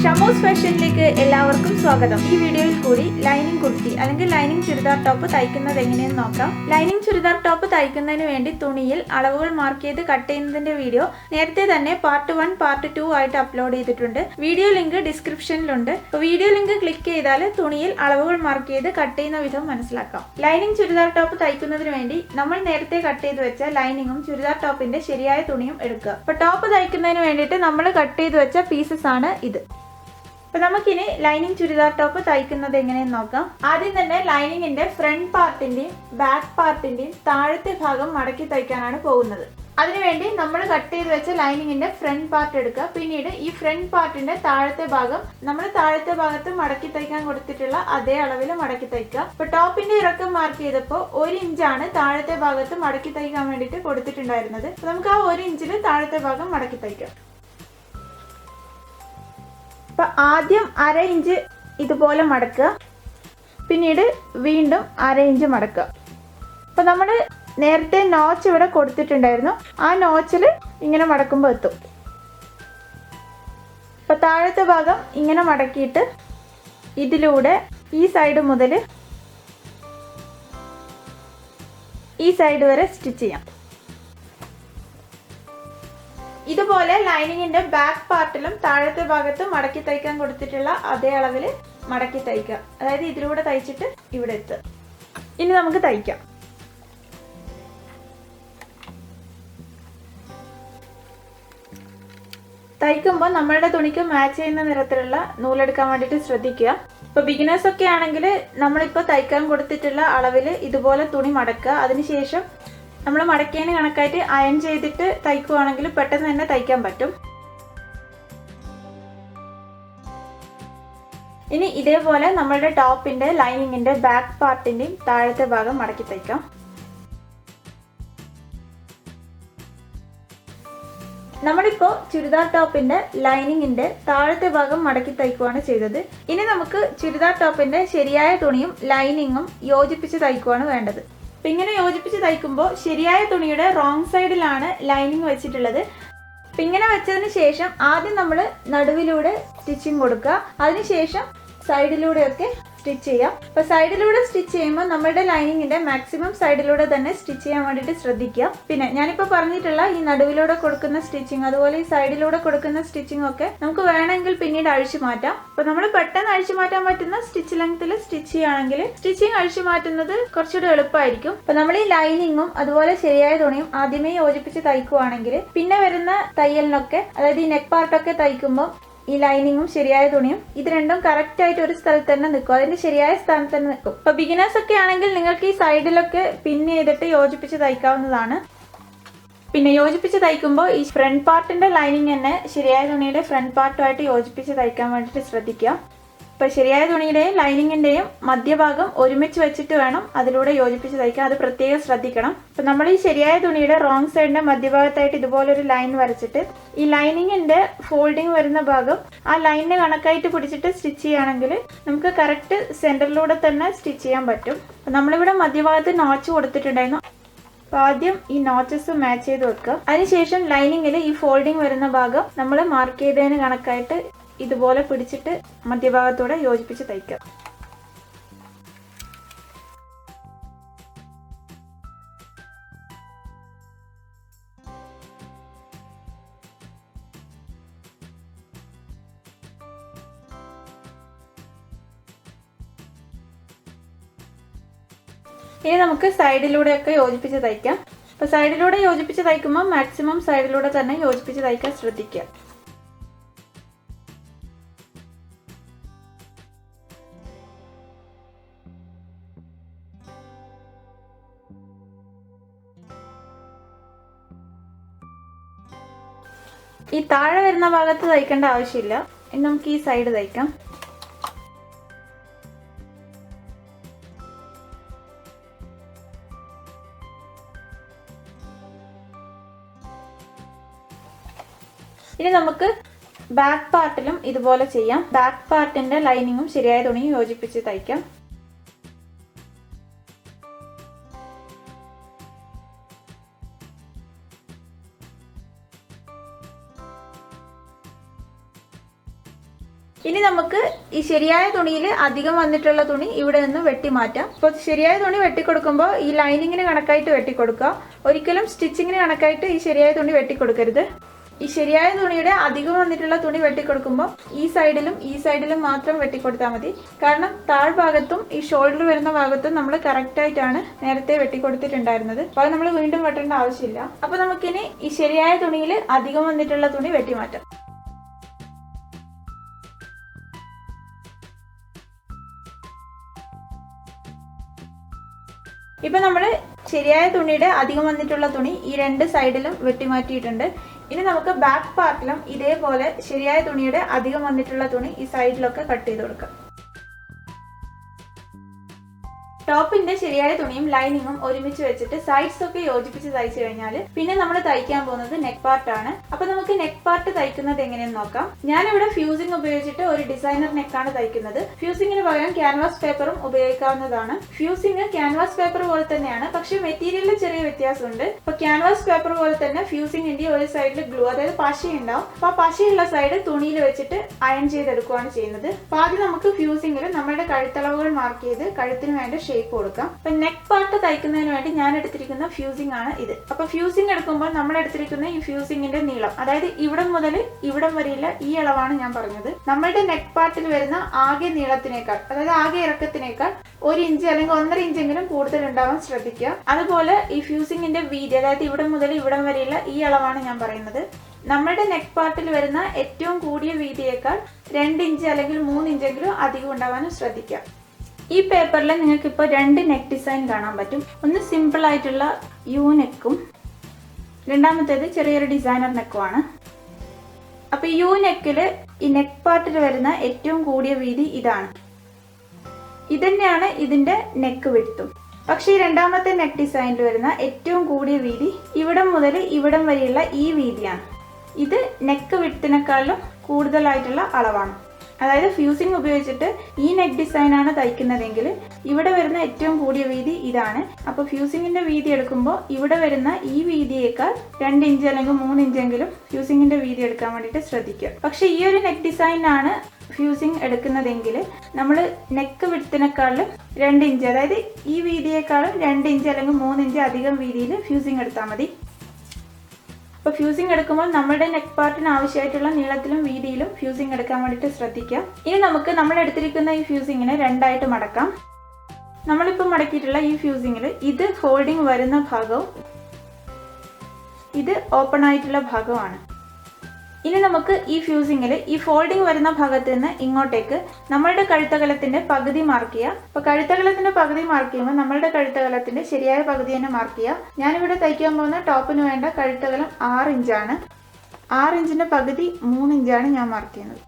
ഷമൂസ് ഫാഷനിലേക്ക് എല്ലാവർക്കും സ്വാഗതം. ഈ വീഡിയോയിൽ കൂടി ലൈനിങ് കുർത്തി അല്ലെങ്കിൽ ലൈനിങ് ചുരിദാർ ടോപ്പ് തയ്ക്കുന്നത് എങ്ങനെയെന്ന് നോക്കാം. ലൈനിങ് ചുരിദാർ ടോപ്പ് തയ്ക്കുന്നതിന് വേണ്ടി തുണിയിൽ അളവുകൾ മാർക്ക് ചെയ്ത് കട്ട് ചെയ്യുന്നതിന്റെ വീഡിയോ നേരത്തെ തന്നെ പാർട്ട് 1 പാർട്ട് 2 ആയിട്ട് അപ്ലോഡ് ചെയ്തിട്ടുണ്ട്. വീഡിയോ ലിങ്ക് ഡിസ്ക്രിപ്ഷനിലുണ്ട്. വീഡിയോ ലിങ്ക് ക്ലിക്ക് ചെയ്താൽ തുണിയിൽ അളവുകൾ മാർക്ക് ചെയ്ത് കട്ട് ചെയ്യുന്ന വിധം മനസ്സിലാക്കാം. ലൈനിങ് ചുരിദാർ ടോപ്പ് തയ്ക്കുന്നതിന് വേണ്ടി നമ്മൾ നേരത്തെ കട്ട് ചെയ്ത് വെച്ച ലൈനിങ്ങും ചുരിദാർ ടോപ്പിന്റെ ശരിയായ തുണിയും എടുക്കുക. അപ്പൊ ടോപ്പ് തയ്ക്കുന്നതിന് വേണ്ടിയിട്ട് നമ്മൾ കട്ട് ചെയ്ത് വെച്ച പീസസ് ആണ് ഇത്. അപ്പൊ നമുക്കിനി ലൈനിങ് ചുരിദാർ ടോപ്പ് തയ്ക്കുന്നത് എങ്ങനെയെന്ന് നോക്കാം. ആദ്യം തന്നെ ലൈനിങ്ങിന്റെ ഫ്രണ്ട് പാർട്ടിന്റെയും ബാക്ക് പാർട്ടിന്റെയും താഴത്തെ ഭാഗം മടക്കി തയ്ക്കാനാണ് പോകുന്നത്. അതിനുവേണ്ടി നമ്മൾ കട്ട് ചെയ്ത് വെച്ച ലൈനിങ്ങിന്റെ ഫ്രണ്ട് പാർട്ട് എടുക്കുക. പിന്നീട് ഈ ഫ്രണ്ട് പാർട്ടിന്റെ താഴത്തെ ഭാഗം നമ്മൾ താഴത്തെ ഭാഗത്ത് മടക്കി തയ്ക്കാൻ കൊടുത്തിട്ടുള്ള അതേ അളവിൽ മടക്കി തയ്ക്കുക. ഇപ്പൊ ടോപ്പിന്റെ ഇറക്കം മാർക്ക് ചെയ്തപ്പോൾ 1 ഇഞ്ചാണ് താഴത്തെ ഭാഗത്ത് മടക്കി തയ്ക്കാൻ വേണ്ടിയിട്ട് കൊടുത്തിട്ടുണ്ടായിരുന്നത്. നമുക്ക് ആ 1 ഇഞ്ചിൽ താഴത്തെ ഭാഗം മടക്കി തയ്ക്കാം. അപ്പൊ ആദ്യം 1/2 ഇഞ്ച് ഇതുപോലെ മടക്കുക, പിന്നീട് വീണ്ടും 1/2 ഇഞ്ച് മടക്കുക. അപ്പൊ നമ്മൾ നേരത്തെ നോച്ച് ഇവിടെ കൊടുത്തിട്ടുണ്ടായിരുന്നു, ആ നോച്ചിൽ ഇങ്ങനെ മടക്കുമ്പോൾ എത്തും. അപ്പൊ താഴത്തെ ഭാഗം ഇങ്ങനെ മടക്കിയിട്ട് ഇതിലൂടെ ഈ സൈഡ് മുതൽ ഈ സൈഡ് വരെ സ്റ്റിച്ച് ചെയ്യാം. ഇതുപോലെ ലൈനിങ്ങിന്റെ ബാക്ക് പാർട്ടിലും താഴത്തെ ഭാഗത്ത് മടക്കി തയ്ക്കാൻ കൊടുത്തിട്ടുള്ള അതേ അളവിൽ മടക്കി തയ്ക്കുക. അതായത് ഇതിലൂടെ തയ്ച്ചിട്ട് ഇവിടെ എത്തുക. ഇനി നമുക്ക് തയ്ക്കാം. തയ്ക്കുമ്പോൾ നമ്മളുടെ തുണിക്ക് മാച്ച് ചെയ്യുന്ന നിറത്തിലുള്ള നൂലെടുക്കാൻ വേണ്ടിയിട്ട് ശ്രദ്ധിക്കുക. ഇപ്പൊ ബിഗിനേഴ്സ് ഒക്കെ ആണെങ്കിൽ നമ്മളിപ്പോൾ തയ്ക്കാൻ കൊടുത്തിട്ടുള്ള അളവിൽ ഇതുപോലെ തുണി മടക്കുക. അതിനുശേഷം നമ്മൾ മടക്കിയതിന് കണക്കായിട്ട് അയൺ ചെയ്തിട്ട് തയ്ക്കുവാണെങ്കിൽ പെട്ടെന്ന് തന്നെ തയ്ക്കാൻ പറ്റും. ഇനി ഇതേപോലെ നമ്മളുടെ ടോപ്പിന്റെ ലൈനിങ്ങിന്റെ ബാക്ക് പാർട്ടിന്റെയും താഴത്തെ ഭാഗം മടക്കി തയ്ക്കാം. നമ്മളിപ്പോ ചുരിദാർ ടോപ്പിന്റെ ലൈനിങ്ങിന്റെ താഴത്തെ ഭാഗം മടക്കി തയ്ക്കുവാണ് ചെയ്തത്. ഇനി നമുക്ക് ചുരിദാർ ടോപ്പിന്റെ ശരിയായ തുണിയും ലൈനിങ്ങും യോജിപ്പിച്ച് തയ്ക്കുവാണ് വേണ്ടത്. അപ്പൊ ഇങ്ങനെ യോജിപ്പിച്ച് തയ്ക്കുമ്പോൾ ശരിയായ തുണിയുടെ റോങ് സൈഡിലാണ് ലൈനിങ് വെച്ചിട്ടുള്ളത്. അപ്പൊ ഇങ്ങനെ വെച്ചതിന് ശേഷം ആദ്യം നമ്മൾ നടുവിലൂടെ സ്റ്റിച്ചിങ് കൊടുക്കുക, അതിനുശേഷം സൈഡിലൂടെയൊക്കെ സ്റ്റിച്ച് ചെയ്യാം. അപ്പൊ സൈഡിലൂടെ സ്റ്റിച്ച് ചെയ്യുമ്പോൾ നമ്മുടെ ലൈനിങ്ങിന്റെ മാക്സിമം സൈഡിലൂടെ തന്നെ സ്റ്റിച്ച് ചെയ്യാൻ വേണ്ടിയിട്ട് ശ്രദ്ധിക്കുക. പിന്നെ ഞാനിപ്പോ പറഞ്ഞിട്ടുള്ള ഈ നടുവിലൂടെ കൊടുക്കുന്ന സ്റ്റിച്ചിങ്, അതുപോലെ ഈ സൈഡിലൂടെ കൊടുക്കുന്ന സ്റ്റിച്ചിങ് ഒക്കെ നമുക്ക് വേണമെങ്കിൽ പിന്നീട് അഴിച്ചു മാറ്റാം. അപ്പൊ നമ്മൾ പെട്ടെന്ന് അഴിച്ചു മാറ്റാൻ പറ്റുന്ന സ്റ്റിച്ച് ലെങ്ത്തിൽ സ്റ്റിച്ച് ചെയ്യുകയാണെങ്കിൽ സ്റ്റിച്ചിങ് അഴിച്ചു മാറ്റുന്നത് കുറച്ചുകൂടി എളുപ്പമായിരിക്കും. അപ്പൊ നമ്മൾ ഈ ലൈനിങ്ങും അതുപോലെ ശരിയായ തുണിയും ആദ്യമേ യോജിപ്പിച്ച് തയ്ക്കുവാണെങ്കിൽ പിന്നെ വരുന്ന തയ്യലിനൊക്കെ, അതായത് ഈ നെക്ക് പാർട്ടൊക്കെ തയ്ക്കുമ്പോൾ ഈ ലൈനിങ്ങും ശരിയായ തുണിയും ഇത് രണ്ടും കറക്റ്റ് ആയിട്ട് ഒരു സ്ഥലത്ത് തന്നെ നിൽക്കും, അതിന്റെ ശരിയായ സ്ഥാനത്ത് തന്നെ നിൽക്കും. ഇപ്പൊ ബിഗിനേഴ്സ് ഒക്കെ ആണെങ്കിൽ നിങ്ങൾക്ക് ഈ സൈഡിലൊക്കെ പിൻ ചെയ്തിട്ട് യോജിപ്പിച്ച് തയ്ക്കാവുന്നതാണ്. പിന്നെ യോജിപ്പിച്ച് തയ്ക്കുമ്പോൾ ഈ ഫ്രണ്ട് പാർട്ടിന്റെ ലൈനിങ് തന്നെ ശരിയായ തുണിയുടെ ഫ്രണ്ട് പാർട്ടുമായിട്ട് യോജിപ്പിച്ച് തയ്ക്കാൻ വേണ്ടിയിട്ട് ശ്രദ്ധിക്കുക. ഇപ്പൊ ശരിയായ തുണിയുടെയും ലൈനിങ്ങിന്റെയും മധ്യഭാഗം ഒരുമിച്ച് വെച്ചിട്ട് വേണം അതിലൂടെ യോജിപ്പിച്ച് തയ്ക്കാൻ, അത് പ്രത്യേകം ശ്രദ്ധിക്കണം. അപ്പൊ നമ്മൾ ഈ ശരിയായ തുണിയുടെ റോങ് സൈഡിന്റെ മധ്യഭാഗത്തായിട്ട് ഇതുപോലൊരു ലൈൻ വരച്ചിട്ട് ഈ ലൈനിങ്ങിന്റെ ഫോൾഡിങ് വരുന്ന ഭാഗം ആ ലൈനിന് കണക്കായിട്ട് പിടിച്ചിട്ട് സ്റ്റിച്ച് ചെയ്യുകയാണെങ്കിൽ നമുക്ക് കറക്റ്റ് സെന്ററിലൂടെ തന്നെ സ്റ്റിച്ച് ചെയ്യാൻ പറ്റും. അപ്പൊ നമ്മളിവിടെ മധ്യഭാഗത്ത് നോച്ച് കൊടുത്തിട്ടുണ്ടായിരുന്നു. അപ്പൊ ആദ്യം ഈ നോച്ചസ് മാച്ച് ചെയ്ത് വെക്കുക. അതിനുശേഷം ലൈനിങ്ങിൽ ഈ ഫോൾഡിങ് വരുന്ന ഭാഗം നമ്മൾ മാർക്ക് ചെയ്തതിന് കണക്കായിട്ട് ഇതുപോലെ പിടിച്ചിട്ട് മധ്യഭാഗത്തോടെ യോജിപ്പിച്ച് തയ്ക്കുക. ഇനി നമുക്ക് സൈഡിലൂടെയൊക്കെ യോജിപ്പിച്ച് തയ്ക്കാം. അപ്പൊ സൈഡിലൂടെ യോജിപ്പിച്ച് തയ്ക്കുമ്പോൾ മാക്സിമം സൈഡിലൂടെ തന്നെ യോജിപ്പിച്ച് തയ്ക്കാൻ ശ്രദ്ധിക്കുക. ഈ താഴെ വരുന്ന ഭാഗത്ത് തയ്ക്കേണ്ട ആവശ്യമില്ല. ഇനി നമുക്ക് ഈ സൈഡ് തയ്ക്കാം. ഇനി നമുക്ക് ബാക്ക് പാർട്ടിലും ഇതുപോലെ ചെയ്യാം. ബാക്ക് പാർട്ടിന്റെ ലൈനിങ്ങും ശരിയായ തുണിയും യോജിപ്പിച്ച് തയ്ക്കാം. ഇനി നമുക്ക് ഈ ശരിയായ തുണിയിൽ അധികം വന്നിട്ടുള്ള തുണി ഇവിടെ നിന്ന് വെട്ടി മാറ്റാം. അപ്പോൾ ശരിയായ തുണി വെട്ടിക്കൊടുക്കുമ്പോൾ ഈ ലൈനിങ്ങിന് കണക്കായിട്ട് വെട്ടിക്കൊടുക്കുക. ഒരിക്കലും സ്റ്റിച്ചിങ്ങിന് കണക്കായിട്ട് ഈ ശരിയായ തുണി വെട്ടിക്കൊടുക്കരുത്. ഈ ശരിയായ തുണിയുടെ അധികം വന്നിട്ടുള്ള തുണി വെട്ടിക്കൊടുക്കുമ്പോൾ ഈ സൈഡിലും മാത്രം വെട്ടിക്കൊടുത്താൽ മതി. കാരണം താഴ്ഭാഗത്തും ഈ ഷോൾഡർ വരുന്ന ഭാഗത്തും നമ്മൾ കറക്റ്റായിട്ടാണ് നേരത്തെ വെട്ടിക്കൊടുത്തിട്ടുണ്ടായിരുന്നത്. അപ്പോൾ അത് നമ്മൾ വീണ്ടും വെട്ടേണ്ട ആവശ്യമില്ല. അപ്പോൾ നമുക്കിനി ഈ ശരിയായ തുണിയിൽ അധികം വന്നിട്ടുള്ള തുണി വെട്ടിമാറ്റാം. ഇപ്പൊ നമ്മൾ ശരിയായ തുണിയുടെ അധികം വന്നിട്ടുള്ള തുണി ഈ രണ്ട് സൈഡിലും വെട്ടിമാറ്റിയിട്ടുണ്ട്. ഇനി നമുക്ക് ബാക്ക് പാർട്ടിലും ഇതേപോലെ ശരിയായ തുണിയുടെ അധികം വന്നിട്ടുള്ള തുണി ഈ സൈഡിലൊക്കെ കട്ട് ചെയ്ത് കൊടുക്കാം. ടോപ്പിന്റെ ശരിയായ തുണിയും ലൈനിങ്ങും ഒരുമിച്ച് വെച്ചിട്ട് സൈഡ്സ് ഒക്കെ യോജിപ്പിച്ച് തയ്ച്ചു കഴിഞ്ഞാൽ പിന്നെ നമ്മൾ തയ്ക്കാൻ പോകുന്നത് നെക്ക് പാർട്ട് ആണ്. അപ്പൊ നമുക്ക് നെക്ക് പാർട്ട് തയ്ക്കുന്നത് എങ്ങനെയെന്ന് നോക്കാം. ഞാനിവിടെ ഫ്യൂസിംഗ് ഉപയോഗിച്ചിട്ട് ഒരു ഡിസൈനർ നെക്കാണ് തയ്ക്കുന്നത്. ഫ്യൂസിംഗിന് പകരം ക്യാൻവാസ് പേപ്പറും ഉപയോഗിക്കാവുന്നതാണ്. ഫ്യൂസിംഗ് ക്യാൻവാസ് പേപ്പർ പോലെ തന്നെയാണ്, പക്ഷെ മെറ്റീരിയലിൽ ചെറിയ വ്യത്യാസമുണ്ട്. അപ്പൊ ക്യാൻവാസ് പേപ്പർ പോലെ തന്നെ ഫ്യൂസിംഗിന്റെ ഒരു സൈഡിൽ ഗ്ലൂ, അതായത് പശയുണ്ടാവും. അപ്പൊ ആ പശയുള്ള സൈഡ് തുണിയിൽ വെച്ചിട്ട് അയൺ ചെയ്തെടുക്കുകയാണ് ചെയ്യുന്നത്. അപ്പൊ ആദ്യം നമുക്ക് ഫ്യൂസിംഗിൽ നമ്മുടെ കഴുത്തളവുകൾ മാർക്ക് ചെയ്ത് കഴുത്തിന് വേണ്ട ഷേപ്പ് കൊടുക്കാം. അപ്പൊ നെക്ക് പാർട്ട് തയ്ക്കുന്നതിന് വേണ്ടി ഞാൻ എടുത്തിരിക്കുന്ന ഫ്യൂസിംഗ് ആണ് ഇത്. അപ്പൊ ഫ്യൂസിംഗ് എടുക്കുമ്പോൾ നമ്മൾ എടുത്തിരിക്കുന്ന ഈ ഫ്യൂസിംഗിന്റെ നീളം, അതായത് ഇവിടം മുതൽ ഇവിടം വരെയുള്ള ഈ അളവാണ് ഞാൻ പറഞ്ഞത്. നമ്മളുടെ നെക്ക് പാർട്ടിൽ വരുന്ന ആകെ നീളത്തിനേക്കാൾ, അതായത് ആകെ ഇറക്കത്തിനേക്കാൾ 1 ഇഞ്ച് അല്ലെങ്കിൽ 1.5 ഇഞ്ചെങ്കിലും കൂടുതൽ ഉണ്ടാവാൻ ശ്രദ്ധിക്കുക. അതുപോലെ ഈ ഫ്യൂസിംഗിന്റെ വീതി, അതായത് ഇവിടം മുതൽ ഇവിടം വരെയുള്ള ഈ അളവാണ് ഞാൻ പറയുന്നത്. നമ്മുടെ നെക്ക് പാർട്ടിൽ വരുന്ന ഏറ്റവും കൂടിയ വീതിയേക്കാൾ 2 ഇഞ്ച് അല്ലെങ്കിൽ 3 ഇഞ്ചെങ്കിലും അധികം ഉണ്ടാവാനും ശ്രദ്ധിക്കുക. ഈ പേപ്പറിൽ നിങ്ങൾക്ക് ഇപ്പോൾ 2 നെക്ക് ഡിസൈൻ കാണാൻ പറ്റും. ഒന്ന് സിമ്പിൾ ആയിട്ടുള്ള യു നെക്കും രണ്ടാമത്തേത് ചെറിയൊരു ഡിസൈനർ നെക്കുമാണ്. അപ്പൊ യു നെക്കിൽ ഈ നെക്ക് പാർട്ടിൽ വരുന്ന ഏറ്റവും കൂടിയ വീതി ഇതാണ്. ഇതന്നെയാണ് ഇതിന്റെ നെക്ക് വിഡ്ത്തും. പക്ഷെ ഈ രണ്ടാമത്തെ നെക്ക് ഡിസൈനിൽ വരുന്ന ഏറ്റവും കൂടിയ വീതി ഇവിടം മുതൽ ഇവിടം വരെയുള്ള ഈ വീതിയാണ്. ഇത് നെക്ക് വിഡ്ത്തിനേക്കാളും കൂടുതലായിട്ടുള്ള അളവാണ്. അതായത് ഫ്യൂസിംഗ് ഉപയോഗിച്ചിട്ട് ഈ നെക്ക് ഡിസൈൻ ആണ് തയ്ക്കുന്നതെങ്കിൽ ഇവിടെ വരുന്ന ഏറ്റവും കൂടിയ വീതി ഇതാണ്. അപ്പോൾ ഫ്യൂസിംഗിന്റെ വീതി എടുക്കുമ്പോൾ ഇവിടെ വരുന്ന ഈ വീതിയേക്കാൾ 2 ഇഞ്ച് അല്ലെങ്കിൽ 3 ഇഞ്ചെങ്കിലും ഫ്യൂസിംഗിന്റെ വീതി എടുക്കാൻ വേണ്ടിയിട്ട് ശ്രദ്ധിക്കുക. പക്ഷെ ഈ ഒരു നെക്ക് ഡിസൈനാണ് ഫ്യൂസിംഗ് എടുക്കുന്നതെങ്കിൽ നമ്മൾ നെക്ക് വിഡ്ത്തിനേക്കാളും 2 ഇഞ്ച്, അതായത് ഈ വീതിയേക്കാളും 2 ഇഞ്ച് അല്ലെങ്കിൽ 3 ഇഞ്ച് അധികം വീതിയിൽ ഫ്യൂസിംഗ് എടുത്താൽ മതി. അപ്പോൾ ഫ്യൂസിംഗ് എടുക്കുമ്പോൾ നമ്മുടെ നെക്ക് പാർട്ടിന് ആവശ്യമായിട്ടുള്ള നീളത്തിലും വീതിയിലും ഫ്യൂസിംഗ് എടുക്കാൻ വേണ്ടിയിട്ട് ശ്രദ്ധിക്കാം. ഇനി നമുക്ക് നമ്മൾ എടുത്തിരിക്കുന്ന ഈ ഫ്യൂസിങ്ങിനെ രണ്ടായിട്ട് മടക്കാം. നമ്മളിപ്പോൾ മടക്കിയിട്ടുള്ള ഈ ഫ്യൂസിങ്ങിൽ ഇത് ഫോൾഡിങ് വരുന്ന ഭാഗവും ഇത് ഓപ്പൺ ആയിട്ടുള്ള ഭാഗമാണ്. ഇനി നമുക്ക് ഈ ഫ്യൂസിങ്ങിൽ ഈ ഫോൾഡിങ് വരുന്ന ഭാഗത്ത് നിന്ന് ഇങ്ങോട്ടേക്ക് നമ്മളുടെ കഴുത്തകലത്തിന്റെ പകുതി മാർക്ക് ചെയ്യുക. അപ്പോൾ കഴുത്തകലത്തിന്റെ പകുതി മാർക്ക് ചെയ്യുമ്പോൾ നമ്മളുടെ കഴുത്തകലത്തിന്റെ ശരിയായ പകുതി തന്നെ മാർക്ക് ചെയ്യുക. ഞാനിവിടെ തയ്ക്കാൻ പോകുന്ന ടോപ്പിന് വേണ്ട കഴുത്തകലം 6 ഇഞ്ചാണ്. 6 ഇഞ്ചിന്റെ പകുതി 3 ഇഞ്ചാണ് ഞാൻ മാർക്ക് ചെയ്യുന്നത്.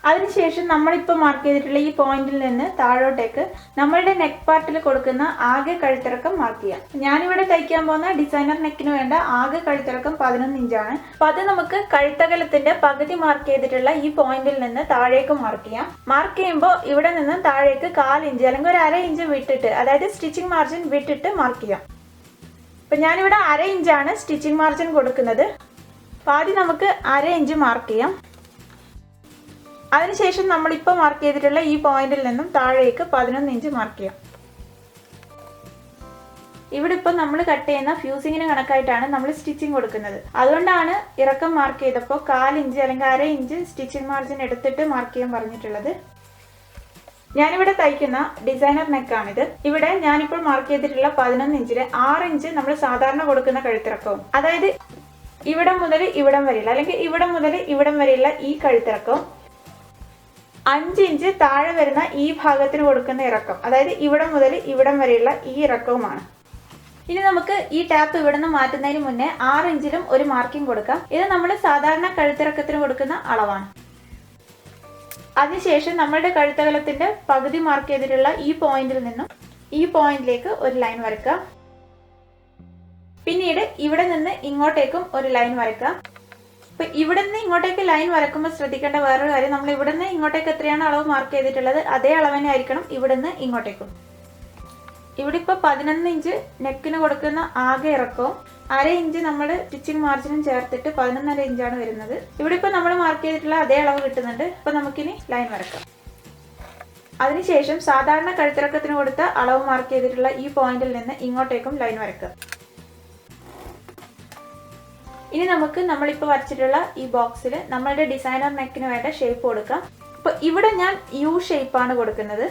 അതിനുശേഷം നമ്മളിപ്പോൾ മാർക്ക് ചെയ്തിട്ടുള്ള ഈ പോയിന്റിൽ നിന്ന് താഴോട്ടേക്ക് നമ്മളുടെ നെക്ക് പാർട്ടിൽ കൊടുക്കുന്ന ആകെ കഴുത്തിറക്കം മാർക്ക് ചെയ്യാം. ഞാനിവിടെ തയ്ക്കാൻ പോകുന്ന ഡിസൈനർ നെക്കിന് വേണ്ട ആകെ കഴുത്തിറക്കം 11 ഇഞ്ചാണ്. അപ്പോൾ അത് നമുക്ക് കഴുത്തകലത്തിന്റെ പകുതി മാർക്ക് ചെയ്തിട്ടുള്ള ഈ പോയിന്റിൽ നിന്ന് താഴേക്ക് മാർക്ക് ചെയ്യാം. മാർക്ക് ചെയ്യുമ്പോൾ ഇവിടെ നിന്ന് താഴേക്ക് 1/4 ഇഞ്ച് അല്ലെങ്കിൽ ഒരു 1/2 ഇഞ്ച് വിട്ടിട്ട്, അതായത് സ്റ്റിച്ചിങ് മാർജിൻ വിട്ടിട്ട് മാർക്ക് ചെയ്യാം. അപ്പം ഞാനിവിടെ 1/2 ഇഞ്ചാണ് സ്റ്റിച്ചിങ് മാർജിൻ കൊടുക്കുന്നത്. അപ്പോൾ ആദ്യം നമുക്ക് 1/2 ഇഞ്ച് മാർക്ക് ചെയ്യാം. അതിനുശേഷം നമ്മളിപ്പോൾ മാർക്ക് ചെയ്തിട്ടുള്ള ഈ പോയിന്റിൽ നിന്നും താഴേക്ക് 11 ഇഞ്ച് മാർക്ക് ചെയ്യാം. ഇവിടെ ഇപ്പോൾ നമ്മൾ കട്ട് ചെയ്യുന്ന ഫ്യൂസിങ്ങിന് കണക്കായിട്ടാണ് നമ്മൾ സ്റ്റിച്ചിങ് കൊടുക്കുന്നത്. അതുകൊണ്ടാണ് ഇറക്കം മാർക്ക് ചെയ്തപ്പോൾ 1/4 ഇഞ്ച് അല്ലെങ്കിൽ 1/2 ഇഞ്ച് സ്റ്റിച്ചിങ് മാർജിൻ എടുത്തിട്ട് മാർക്ക് ചെയ്യാൻ പറഞ്ഞിട്ടുള്ളത്. ഞാനിവിടെ തയ്ക്കുന്ന ഡിസൈനർ നെക്കാണിത്. ഇവിടെ ഞാനിപ്പോൾ മാർക്ക് ചെയ്തിട്ടുള്ള 11 ഇഞ്ചിൽ 6 ഇഞ്ച് നമ്മൾ സാധാരണ കൊടുക്കുന്ന കഴുത്തിറക്കവും, അതായത് ഇവിടം മുതൽ ഇവിടം വരെയുള്ള അല്ലെങ്കിൽ ഇവിടം മുതൽ ഇവിടം വരെയുള്ള ഈ കഴുത്തിറക്കവും 5 ഇഞ്ച് താഴെ വരുന്ന ഈ ഭാഗത്തിന് കൊടുക്കുന്ന ഇറക്കം, അതായത് ഇവിടം മുതൽ ഇവിടം വരെയുള്ള ഈ ഇറക്കവുമാണ്. ഇനി നമുക്ക് ഈ ടാപ്പ് ഇവിടെ നിന്ന് മാറ്റുന്നതിന് മുന്നേ 6 ഇഞ്ചിലും ഒരു മാർക്കിംഗ് കൊടുക്കാം. ഇത് നമ്മൾ സാധാരണ കഴുത്തിറക്കത്തിന് കൊടുക്കുന്ന അളവാണ്. അതിനുശേഷം നമ്മളുടെ കഴുത്തകലത്തിന്റെ പകുതി മാർക്ക് ചെയ്തിട്ടുള്ള ഈ പോയിന്റിൽ നിന്നും ഈ പോയിന്റിലേക്ക് ഒരു ലൈൻ വരയ്ക്കാം. പിന്നീട് ഇവിടെ നിന്ന് ഇങ്ങോട്ടേക്കും ഒരു ലൈൻ വരയ്ക്കാം. അപ്പൊ ഇവിടെ നിന്ന് ഇങ്ങോട്ടേക്ക് ലൈൻ വരക്കുമ്പോൾ ശ്രദ്ധിക്കേണ്ട വേറൊരു കാര്യം, നമ്മൾ ഇവിടെ നിന്ന് ഇങ്ങോട്ടേക്ക് എത്രയാണ് അളവ് മാർക്ക് ചെയ്തിട്ടുള്ളത് അതേ അളവിനെ ആയിരിക്കണം ഇവിടെ നിന്ന് ഇങ്ങോട്ടേക്കും. ഇവിടെ ഇപ്പോൾ 11 ഇഞ്ച് നെക്കിന് കൊടുക്കുന്ന ആകെ ഇറക്കവും 1/2 ഇഞ്ച് നമ്മൾ സ്റ്റിച്ചിങ് മാർജിനും ചേർത്തിട്ട് 11.5 ഇഞ്ചാണ് വരുന്നത്. ഇവിടെ ഇപ്പോൾ നമ്മൾ മാർക്ക് ചെയ്തിട്ടുള്ള അതേ അളവ് കിട്ടുന്നുണ്ട്. അപ്പോൾ നമുക്കിനി ലൈൻ വരക്കാം. അതിനുശേഷം സാധാരണ കഴുത്തിറക്കത്തിന് കൊടുത്ത അളവ് മാർക്ക് ചെയ്തിട്ടുള്ള ഈ പോയിന്റിൽ നിന്ന് ഇങ്ങോട്ടേക്കും ലൈൻ വരക്കുക. ഇനി നമുക്ക് നമ്മളിപ്പോൾ വരച്ചിട്ടുള്ള ഈ ബോക്സിൽ നമ്മളുടെ ഡിസൈനർ നെക്കിന് വേണ്ട ഷേപ്പ് കൊടുക്കാം. അപ്പോൾ ഇവിടെ ഞാൻ യു ഷേപ്പാണ് കൊടുക്കുന്നത്.